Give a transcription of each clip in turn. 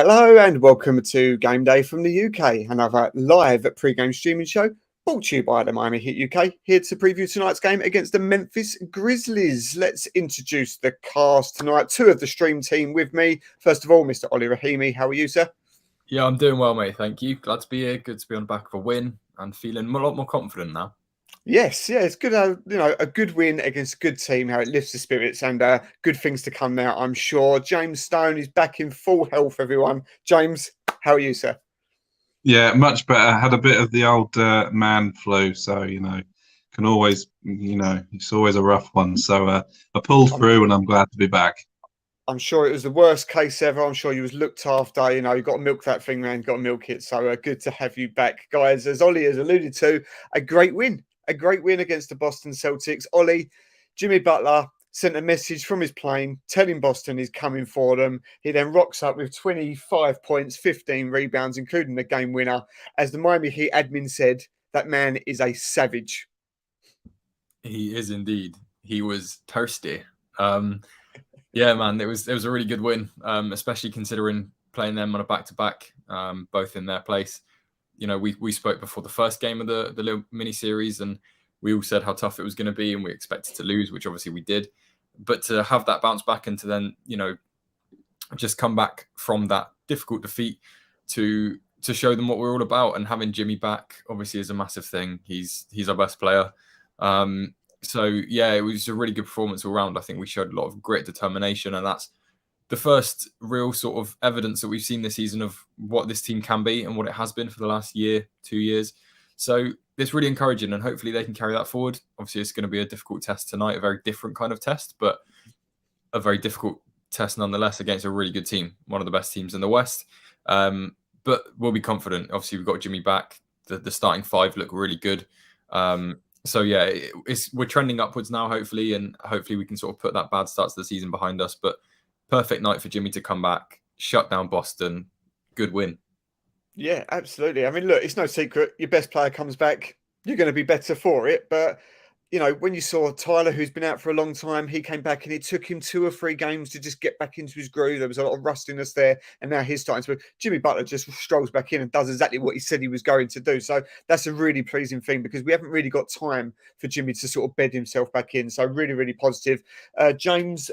Hello and welcome to Game Day from the UK, another live pre-game streaming show brought to you by the Miami Heat UK, here to preview tonight's game against the Memphis Grizzlies. Let's introduce the cast tonight. Two of the stream team with me. First of all, Mr. Ollie Rahimi, how are you, sir? Yeah, I'm doing well, mate. Thank you. Glad to be here. Good to be on the back of a win and feeling a lot more confident now. Yes, it's good. A good win against a good team, how it lifts the spirits, and good things to come now, I'm sure. James Stone is back in full health, everyone. James, how are you, sir? Yeah, much better. Had a bit of the old man flu, so can always, it's always a rough one. So I pulled through, and I'm glad to be back. I'm sure it was the worst case ever. I'm sure you was looked after. You've got to milk that thing, man. Got to milk it. So good to have you back, guys. As Ollie has alluded to, a great win against the Boston Celtics. Ollie, Jimmy Butler sent a message from his plane telling Boston he's coming for them. He then rocks up with 25 points, 15 rebounds, including the game winner. As the Miami Heat admin said, that man is a savage. He is indeed. He was thirsty. Yeah, man, it was a really good win, especially considering playing them on a back-to-back, both in their place. We spoke before the first game of the little mini series, and we all said how tough it was going to be, and we expected to lose, which obviously we did. But to have that bounce back and to then, just come back from that difficult defeat to show them what we're all about, and having Jimmy back obviously is a massive thing. He's our best player. So yeah, it was a really good performance all round. I think we showed a lot of grit, determination, and that's the first real sort of evidence that we've seen this season of what this team can be and what it has been for the last year, 2 years. So it's really encouraging, and hopefully they can carry that forward. Obviously, it's going to be a difficult test tonight, a very different kind of test, but a very difficult test nonetheless against a really good team, one of the best teams in the West. But we'll be confident. Obviously, we've got Jimmy back. The starting five look really good. So yeah, we're trending upwards now, hopefully, and hopefully we can sort of put that bad start to the season behind us. But perfect night for Jimmy to come back, shut down Boston, good win. Yeah, absolutely. I mean, look, it's no secret. Your best player comes back, you're going to be better for it. But when you saw Tyler, who's been out for a long time, he came back and it took him 2 or 3 games to just get back into his groove. There was a lot of rustiness there, and now he's starting to. Jimmy Butler just strolls back in and does exactly what he said he was going to do. So that's a really pleasing thing, because we haven't really got time for Jimmy to sort of bed himself back in. So really, really positive. James,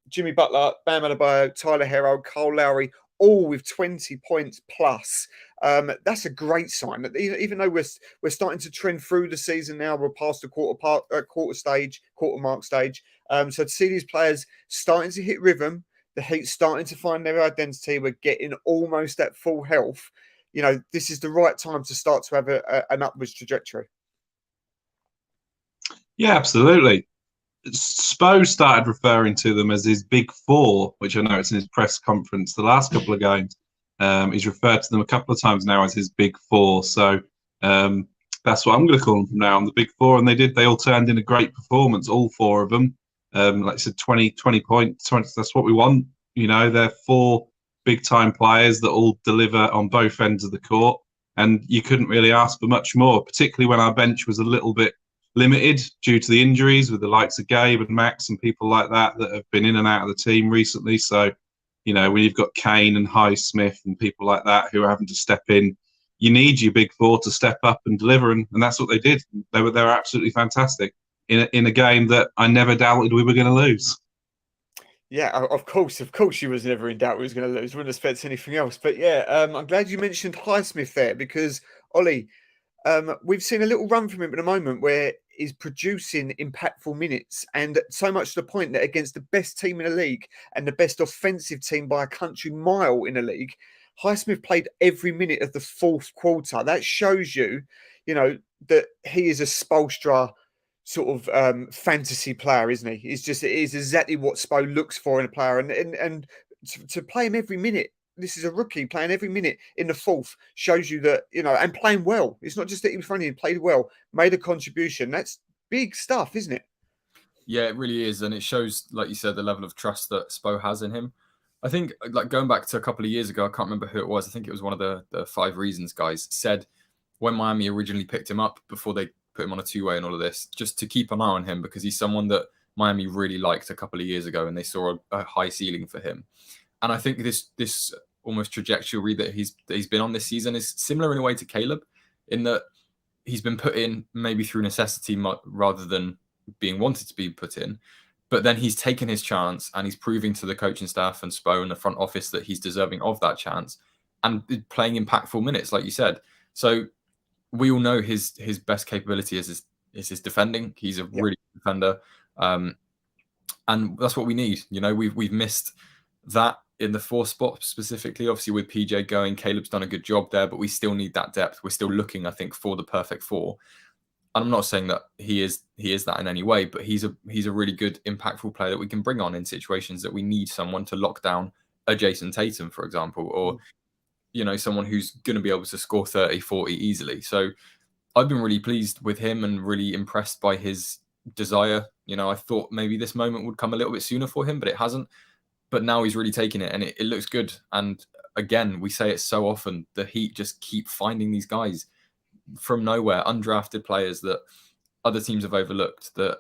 Jimmy Butler, Bam Adebayo, Tyler Herro, Cole Lowry, all with 20 points plus. That's a great sign. That even though we're starting to trend through the season now, we're past the quarter mark stage. So to see these players starting to hit rhythm, the Heat starting to find their identity, we're getting almost at full health. This is the right time to start to have an upwards trajectory. Yeah, absolutely. Spo started referring to them as his big four, which I know it's in his press conference the last couple of games. He's referred to them a couple of times now as his big four. So that's what I'm going to call them from now on, the big four. And they all turned in a great performance, all 4 of them. Like I said, 20 points. That's what we want. They're 4 big-time players that all deliver on both ends of the court. And you couldn't really ask for much more, particularly when our bench was a little bit limited due to the injuries with the likes of Gabe and Max and people like that have been in and out of the team recently. So, when you've got Kane and Highsmith and people like that who are having to step in, you need your big 4 to step up and deliver. And that's what they did. They were absolutely fantastic in a game that I never doubted we were going to lose. Yeah, of course she was never in doubt we was going to lose. Wouldn't expect anything else. But yeah, I'm glad you mentioned Highsmith there, because Ollie, we've seen a little run from him at the moment where he's producing impactful minutes, and so much to the point that against the best team in the league and the best offensive team by a country mile in the league, Highsmith played every minute of the 4th quarter. That shows you, that he is a Spoelstra sort of fantasy player, isn't he? It is exactly what Spo looks for in a player, and to play him every minute. This is a rookie playing every minute in the 4th, shows you that, and playing well. It's not just that he was funny, he played well, made a contribution. That's big stuff, isn't it? Yeah, it really is. And it shows, like you said, the level of trust that Spo has in him. I think, like, going back to a couple of years ago, I can't remember who it was. I think it was one of the 5 Reasons guys said when Miami originally picked him up before they put him on a 2-way and all of this, just to keep an eye on him, because he's someone that Miami really liked a couple of years ago, and they saw a high ceiling for him. And I think this almost trajectory that he's been on this season is similar in a way to Caleb, in that he's been put in maybe through necessity rather than being wanted to be put in. But then he's taken his chance and he's proving to the coaching staff and Spo and the front office that he's deserving of that chance and playing impactful minutes, like you said. So we all know his best capability is his defending. He's a really good defender. And that's what we need. You know, we've missed that in the 4 spot specifically. Obviously, with PJ going, Caleb's done a good job there, but we still need that depth. We're still looking, I think, for the perfect 4. And I'm not saying that he is that in any way, but he's a really good, impactful player that we can bring on in situations that we need someone to lock down a Jason Tatum, for example, or you know, someone who's going to be able to score 30, 40 easily. So I've been really pleased with him and really impressed by his desire. You know, I thought maybe this moment would come a little bit sooner for him, but it hasn't. But now he's really taking it and it looks good. And again, we say it so often, the Heat just keep finding these guys from nowhere, undrafted players that other teams have overlooked, that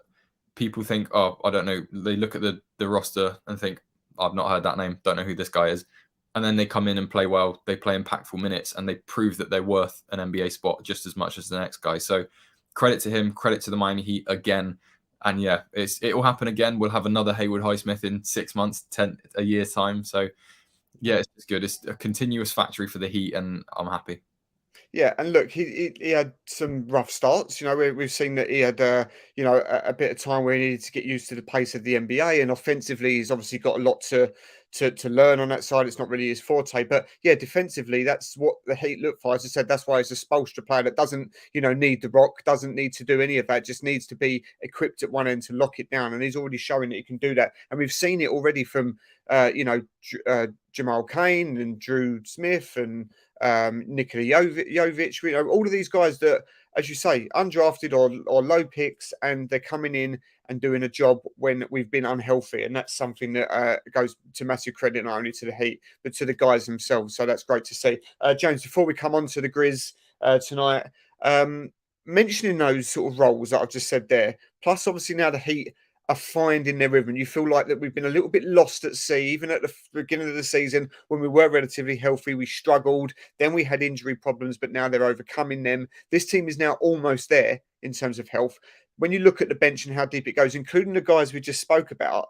people think, oh, I don't know. They look at the roster and think, I've not heard that name, don't know who this guy is. And then they come in and play well, they play impactful minutes, and they prove that they're worth an NBA spot just as much as the next guy. So credit to him, credit to the Miami Heat again. And yeah, it will happen again. We'll have another Haywood Highsmith in 6 months, a year's time. So yeah, it's good. It's a continuous factory for the Heat, and I'm happy. Yeah, and look, he had some rough starts. You know, we've seen that he had you know, a bit of time where he needed to get used to the pace of the NBA, and offensively, he's obviously got a lot to learn on that side. It's not really his forte, but yeah, defensively, that's what the Heat look for. As I said, that's why he's a Spoelstra player that doesn't, you know, need the rock, doesn't need to do any of that, just needs to be equipped at one end to lock it down, and he's already showing that he can do that. And we've seen it already from you know, Jamal Cain and Drew Smith and Nikola Jovic, you know, all of these guys that, as you say, undrafted or low picks, and they're coming in and doing a job when we've been unhealthy. And that's something that goes to massive credit, not only to the Heat, but to the guys themselves. So that's great to see. James, before we come on to the Grizz tonight, mentioning those sort of roles that I've just said there, plus obviously now the Heat are finding their rhythm. You feel like that we've been a little bit lost at sea, even at the beginning of the season when we were relatively healthy. We struggled, then we had injury problems, but now they're overcoming them. This team is now almost there in terms of health. When you look at the bench and how deep it goes, including the guys we just spoke about,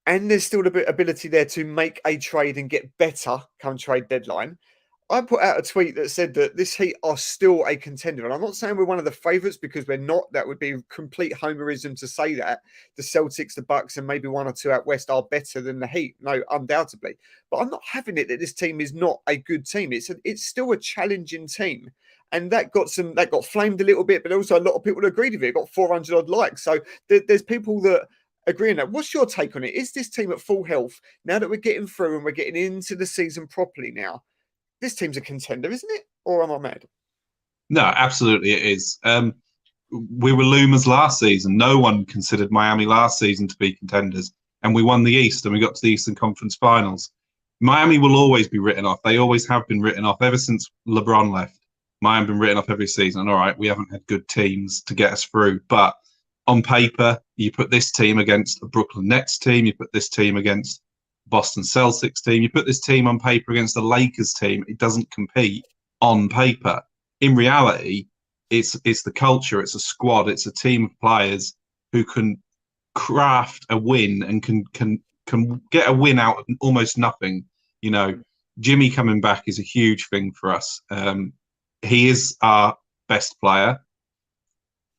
and there's still a bit ability there to make a trade and get better come trade deadline. I put out a tweet that said that this Heat are still a contender. And I'm not saying we're one of the favourites, because we're not. That would be complete homerism to say that. The Celtics, the Bucks, and maybe 1 or 2 out west are better than the Heat. No, undoubtedly. But I'm not having it that this team is not a good team. It's still a challenging team. And that got flamed a little bit, but also a lot of people agreed with it. It got 400 odd likes. So there's people that agree on that. What's your take on it? Is this team at full health now that we're getting through and we're getting into the season properly now? This team's a contender, isn't it? Or am I mad? No, absolutely it is. We were loomers last season. No one considered Miami last season to be contenders. And we won the East and we got to the Eastern Conference Finals. Miami will always be written off. They always have been written off ever since LeBron left. Miami have been written off every season. And all right, we haven't had good teams to get us through. But on paper, you put this team against a Brooklyn Nets team, you put this team against Boston Celtics team, you put this team on paper against the Lakers team, it doesn't compete on paper. In reality, it's the culture, it's a squad, it's a team of players who can craft a win and can get a win out of almost nothing. You know, Jimmy coming back is a huge thing for us. He is our best player.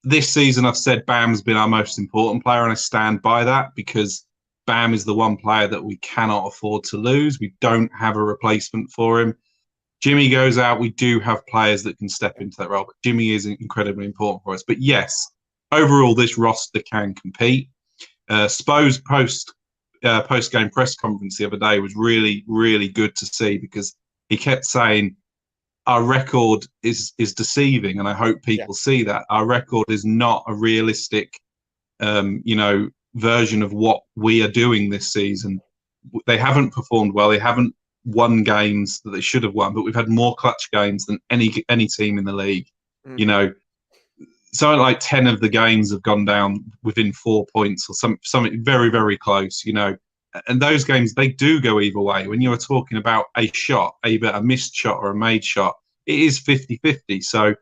This season, I've said Bam's been our most important player, and I stand by that, because Bam is the one player that we cannot afford to lose. We don't have a replacement for him. Jimmy goes out, we do have players that can step into that role, but Jimmy is incredibly important for us. But yes, overall, this roster can compete. Spo's post-game press conference the other day was really, really good to see, because he kept saying, our record is deceiving, and I hope people see that. Our record is not a realistic, version of what we are doing this season. They haven't performed well. They haven't won games that they should have won, but we've had more clutch games than any team in the league. You know, something like 10 of the games have gone down within 4 points or something very, very close. You know, And those games, they do go either way. When you're talking about a shot, either a missed shot or a made shot, it is 50-50. So,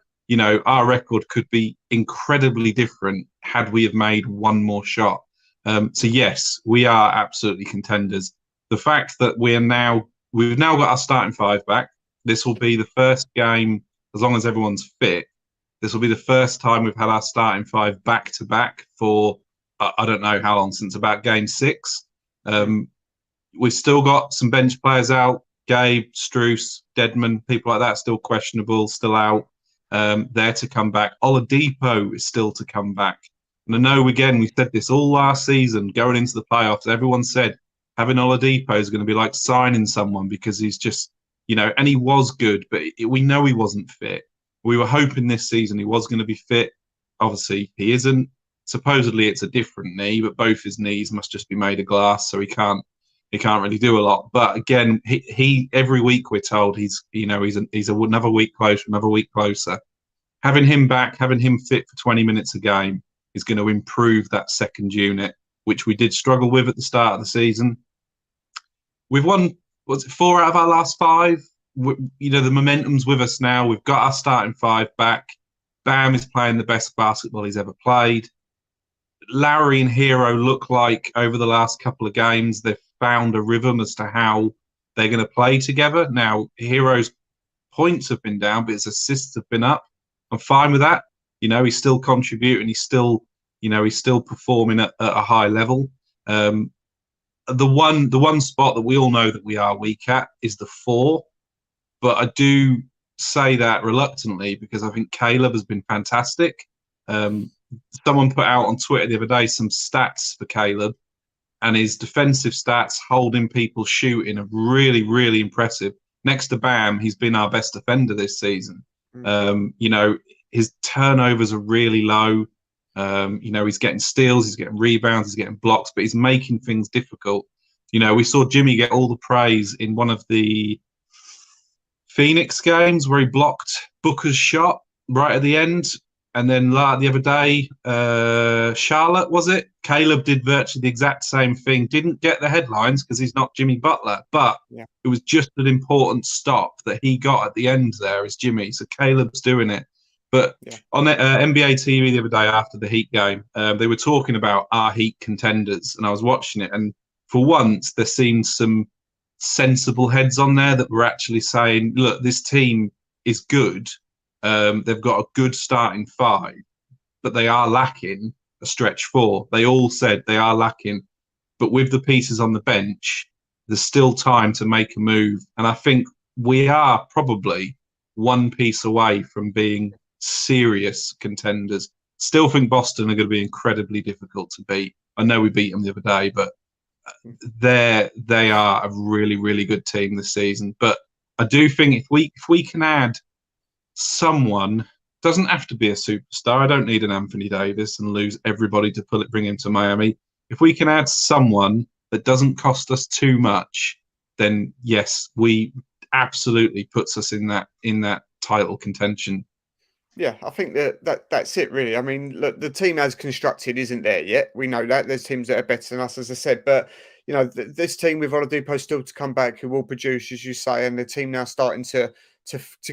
our record could be incredibly different had we have made one more shot. So yes, we are absolutely contenders. The fact that we've now got our starting five back. This will be the first game, as long as everyone's fit. This will be the first time we've had our starting five back to back for I don't know how long, since about game 6. We've still got some bench players out. Gabe, Struess, Deadman, people like that still questionable, still out. There to come back. Oladipo is still to come back. And I know, again, we said this all last season, going into the playoffs, everyone said having Oladipo is going to be like signing someone because he's just, and he was good, but we know he wasn't fit. We were hoping this season he was going to be fit. Obviously, he isn't. Supposedly, it's a different knee, but both his knees must just be made of glass, so he can't really do a lot. But again, he every week we're told he's another week closer. Having him back, having him fit for 20 minutes a game is going to improve that second unit, which we did struggle with at the start of the season. We've won, 4 out of our last 5? The momentum's with us now. We've got our starting 5 back. Bam is playing the best basketball he's ever played. Lowry and Hero look like over the last couple of games they've found a rhythm as to how they're going to play together. Now, Hero's points have been down, but his assists have been up. I'm fine with that. He's still contributing. He's still performing at a high level. The one spot that we all know that we are weak at is the 4. But I do say that reluctantly because I think Caleb has been fantastic. Someone put out on Twitter the other day some stats for Caleb, and his defensive stats, holding people shooting, are really, really impressive. Next to Bam, he's been our best defender this season. His turnovers are really low. He's getting steals, he's getting rebounds, he's getting blocks, but he's making things difficult. We saw Jimmy get all the praise in one of the Phoenix games where he blocked Booker's shot right at the end. And then the other day, Charlotte, was it? Caleb did virtually the exact same thing. Didn't get the headlines because he's not Jimmy Butler, but it was just an important stop that he got at the end there as Jimmy. So Caleb's doing it. But on NBA TV the other day after the Heat game, they were talking about our Heat contenders, and I was watching it. And for once, there seemed some sensible heads on there that were actually saying, look, this team is good. They've got a good starting 5, but they are lacking a stretch 4. They all said they are lacking, but with the pieces on the bench, there's still time to make a move. And I think we are probably one piece away from being serious contenders. Still think Boston are going to be incredibly difficult to beat. I know we beat them the other day, but they are a really, really good team this season. But I do think if we can add someone, doesn't have to be a superstar. I don't need an Anthony Davis and lose everybody to bring him to Miami. If we can add someone that doesn't cost us too much, then yes, we absolutely puts us in that title contention. Yeah, I think that's it, really. I mean, look, the team as constructed isn't there yet. We know that there's teams that are better than us, as I said, but this team with Oladipo still to come back, who will produce, as you say, and the team now starting to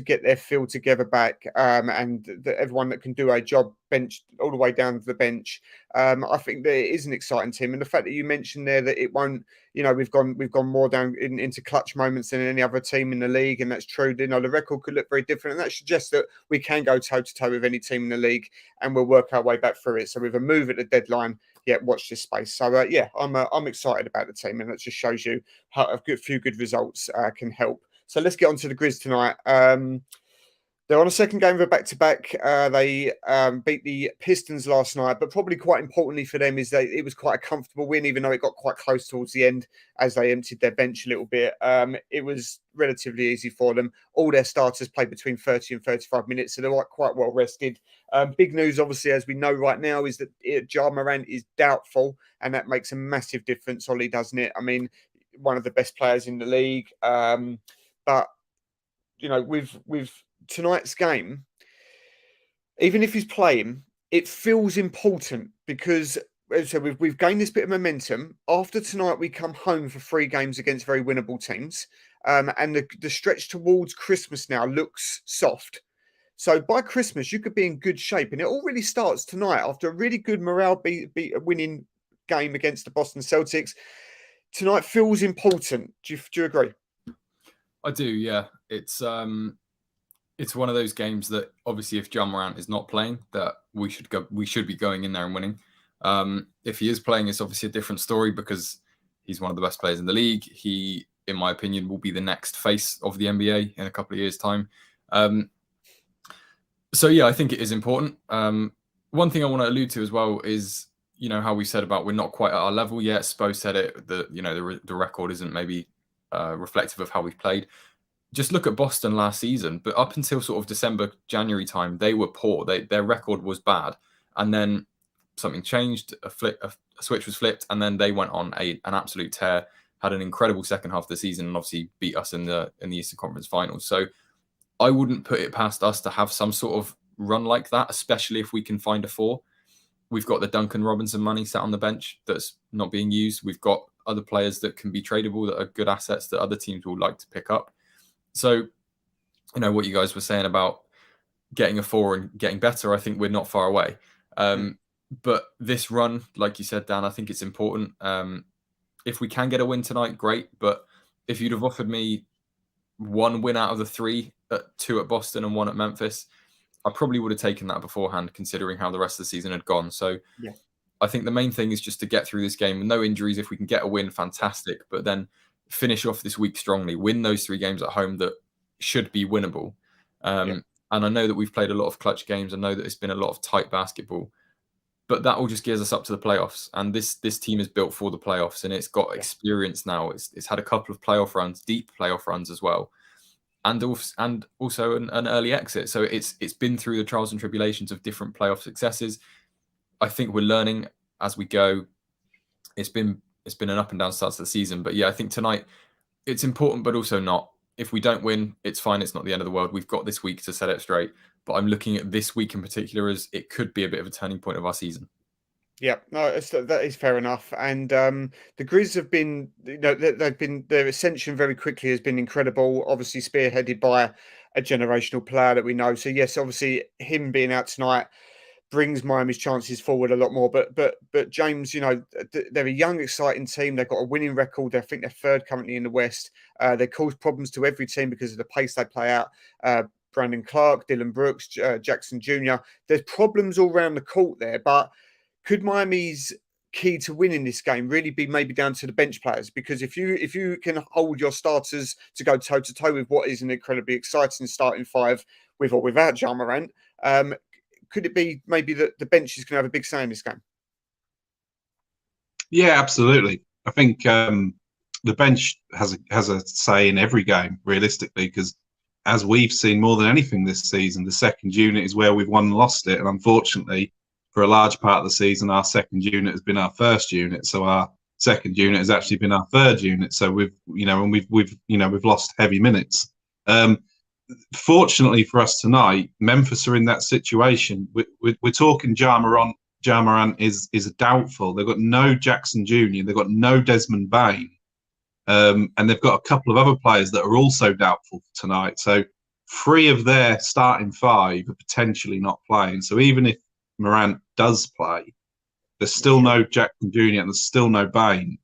get their feel together back, and everyone that can do a job, bench all the way down to the bench. I think that it is an exciting team, and the fact that you mentioned there that it won't, we've gone more down into clutch moments than any other team in the league, and that's true. The record could look very different, and that suggests that we can go toe to toe with any team in the league, and we'll work our way back through it. So with a move at the deadline, watch this space. So I'm excited about the team, and that just shows you how a few good results can help. So let's get on to the Grizz tonight. They're on a second game of a back-to-back. They beat the Pistons last night, but probably quite importantly for them is that it was quite a comfortable win, even though it got quite close towards the end as they emptied their bench a little bit. It was relatively easy for them. All their starters played between 30 and 35 minutes, so they're quite well rested. Big news, obviously, as we know right now, is that Ja Morant is doubtful, and that makes a massive difference, Ollie, doesn't it? I mean, one of the best players in the league. But, with tonight's game, even if he's playing, it feels important because So we've gained this bit of momentum. After tonight, we come home for 3 games against very winnable teams. And the stretch towards Christmas now looks soft. So by Christmas, you could be in good shape. And it all really starts tonight after a really good morale winning game against the Boston Celtics. Tonight feels important. Do you agree? I do, yeah. It's one of those games that obviously if Ja Morant is not playing, that we should be going in there and winning. If he is playing, it's obviously a different story because he's one of the best players in the league. He, in my opinion, will be the next face of the NBA in a couple of years' time. So yeah, I think it is important. One thing I want to allude to as well is, how we said about we're not quite at our level yet. Spo said it, that the record isn't maybe reflective of how we've played. Just look at Boston last season, but up until sort of December, January time, they were poor. Their record was bad, and then something changed. A switch was flipped, and then they went on an absolute tear. Had an incredible second half of the season, and obviously beat us in the Eastern Conference Finals. So I wouldn't put it past us to have some sort of run like that, especially if we can find a 4. We've got the Duncan Robinson money sat on the bench that's not being used. We've got other players that can be tradable, that are good assets that other teams will like to pick up. So, what you guys were saying about getting a 4 and getting better, I think we're not far away. But this run, like you said, Dan, I think it's important. If we can get a win tonight, great. But if you'd have offered me 1 win out of the 3, 2 at Boston and 1 at Memphis, I probably would have taken that beforehand, considering how the rest of the season had gone. So yeah. I think the main thing is just to get through this game with no injuries. If we can get a win, fantastic. But then finish off this week strongly, win those 3 games at home that should be winnable. And I know that we've played a lot of clutch games. I know that it's been a lot of tight basketball. But that all just gears us up to the playoffs. And this team is built for the playoffs, and it's got experience now. It's had a couple of playoff runs, deep playoff runs as well. And also an early exit. So it's been through the trials and tribulations of different playoff successes. I think we're learning as we go. It's been an up and down start to the season. But yeah, I think tonight it's important, but also not. If we don't win, it's fine. It's not the end of the world. We've got this week to set it straight. But I'm looking at this week in particular as it could be a bit of a turning point of our season. Yeah, no, that is fair enough. And the Grizz have been, their ascension very quickly has been incredible. Obviously, spearheaded by a generational player that we know. So yes, obviously, him being out tonight brings Miami's chances forward a lot more. But James, they're a young, exciting team. They've got a winning record. I think they're 3rd currently in the West. They cause problems to every team because of the pace they play out. Brandon Clark, Dylan Brooks, Jackson Jr. There's problems all around the court there, but could Miami's key to winning this game really be maybe down to the bench players? Because if you can hold your starters to go toe to toe with what is an incredibly exciting starting 5 with or without Ja Morant, could it be maybe that the bench is going to have a big say in this game? Yeah, absolutely. I think the bench has a say in every game, realistically, because as we've seen more than anything this season, the second unit is where we've won and lost it, and unfortunately, for a large part of the season, our second unit has been our first unit. So our second unit has actually been our third unit. So we've lost heavy minutes. Fortunately for us tonight, Memphis are in that situation. We're talking Ja Morant. Ja Morant is a doubtful. They've got no Jackson Jr. They've got no Desmond Bane. And they've got a couple of other players that are also doubtful for tonight. So 3 of their starting 5 are potentially not playing. So even if Morant does play, there's still no Jackson Jr. and there's still no Bane.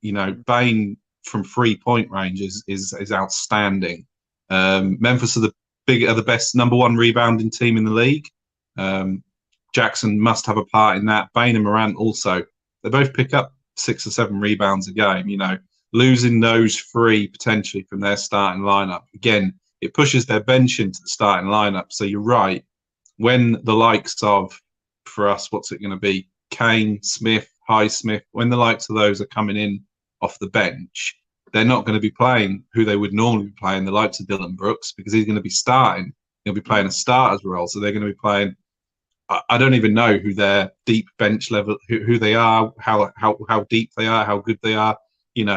Bane from 3-point range is outstanding. Memphis are the best number 1 rebounding team in the league. Jackson must have a part in that. Bane and Morant also. They both pick up 6 or 7 rebounds a game. Losing those 3 potentially from their starting lineup, again, it pushes their bench into the starting lineup. So you're right. When the likes of, for us, what's it going to be? Kane, Smith, Highsmith, when the likes of those are coming in off the bench, they're not going to be playing who they would normally be playing, the likes of Dylan Brooks, because he's going to be starting. He'll be playing a starter's role. So they're going to be playing, I don't even know who their deep bench level, who they are, how deep they are, how good they are.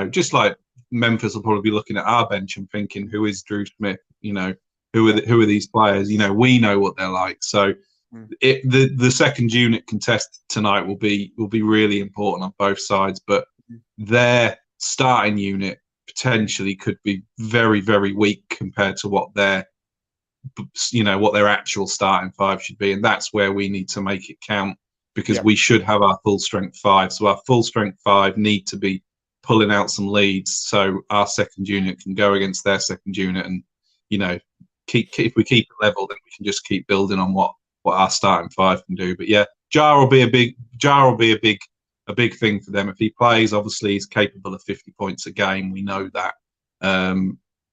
Just like Memphis will probably be looking at our bench and thinking, who is Drew Smith? Who are these players? We know what they're like. So the second unit contest tonight will be really important on both sides, but their starting unit potentially could be very, very weak compared to what their actual starting five should be, and that's where we need to make it count, because we should have our full strength five. So our full strength five need to be pulling out some leads, so our second unit can go against their second unit, and if we keep it level, then we can just keep building on what our starting five can do. But yeah, Jar will be a big thing for them if he plays. Obviously, he's capable of 50 points a game. We know that.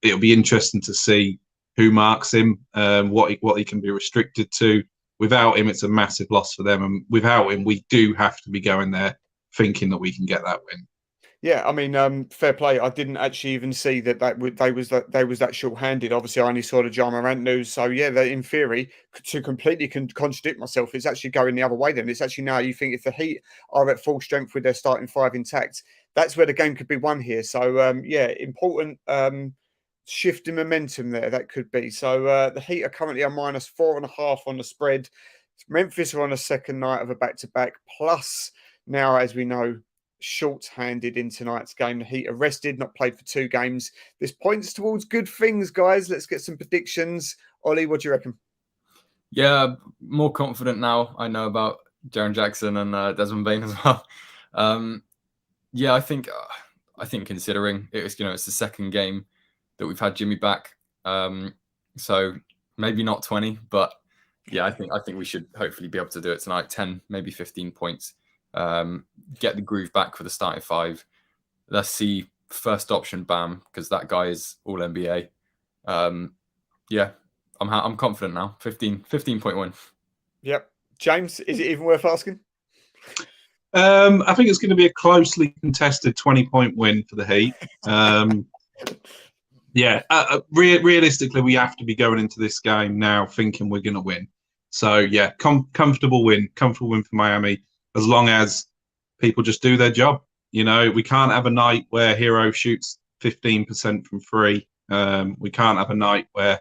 It'll be interesting to see who marks him, what he can be restricted to. Without him, it's a massive loss for them, and without him, we do have to be going there thinking that we can get that win. Yeah, I mean, fair play. I didn't actually even see that they was that short-handed. Obviously, I only saw the Ja Morant news. So yeah, they, in theory, to completely contradict myself, it's actually going the other way. Then it's actually now you think if the Heat are at full strength with their starting five intact, that's where the game could be won here. So yeah, important shift in momentum there. That could be. So the Heat are currently on -4.5 on the spread. Memphis are on a second night of a back-to-back. Plus now, as we know, short-handed in tonight's game. The Heat arrested, not played for 2 games. This points towards good things, guys. Let's get some predictions. Ollie, what do you reckon? Yeah, more confident now. I know about Jaren Jackson and Desmond Bain as well. Yeah, I think considering it's the second game that we've had Jimmy back, so maybe not 20, but yeah, I think we should hopefully be able to do it tonight. 10, maybe 15 points. Get the groove back for the starting five. Let's see first option Bam, because that guy is all NBA. Yeah, I'm confident now. 15-point win. Yep. James, is it even worth asking? I think it's going to be a closely contested 20-point win for the Heat. Yeah, realistically, we have to be going into this game now thinking we're going to win. So yeah, comfortable win for Miami, as long as people just do their job. We can't have a night where Hero shoots 15% from free. We can't have a night where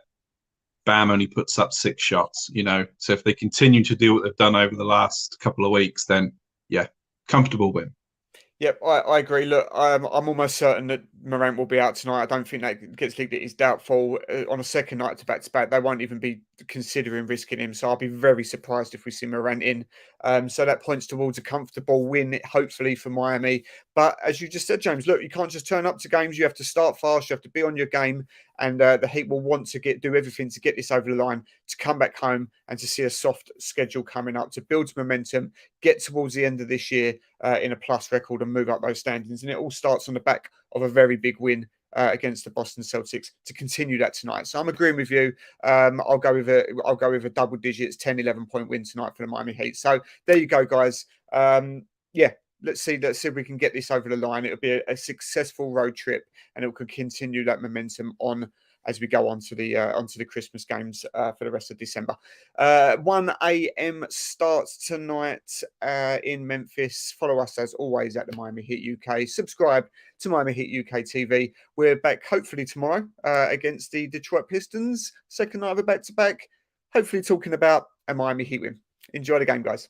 Bam only puts up 6 shots. So if they continue to do what they've done over the last couple of weeks, then yeah, comfortable win. Yep, I agree. Look, I'm almost certain that Morant will be out tonight. I don't think that gets leaked. It is doubtful. On a second night to back-to-back, they won't even be considering risking him. So I'll be very surprised if we see Morant in. So that points towards a comfortable win, hopefully, for Miami. But as you just said, James, look, you can't just turn up to games. You have to start fast. You have to be on your game. And the Heat will want to do everything to get this over the line, to come back home and to see a soft schedule coming up, to build momentum, get towards the end of this year in a plus record and move up those standings. And it all starts on the back of a very big win against the Boston Celtics to continue that tonight. So I'm agreeing with you. I'll go with a double digits 10-11 point win tonight for the Miami Heat. So there you go, guys. Yeah. Let's see if we can get this over the line. It'll be a successful road trip, and it will continue that momentum on as we go on to the Christmas games for the rest of December. 1 a.m. starts tonight in Memphis. Follow us as always at the Miami Heat UK. Subscribe to Miami Heat UK TV. We're back hopefully tomorrow against the Detroit Pistons. Second night of a back-to-back. Hopefully talking about a Miami Heat win. Enjoy the game, guys.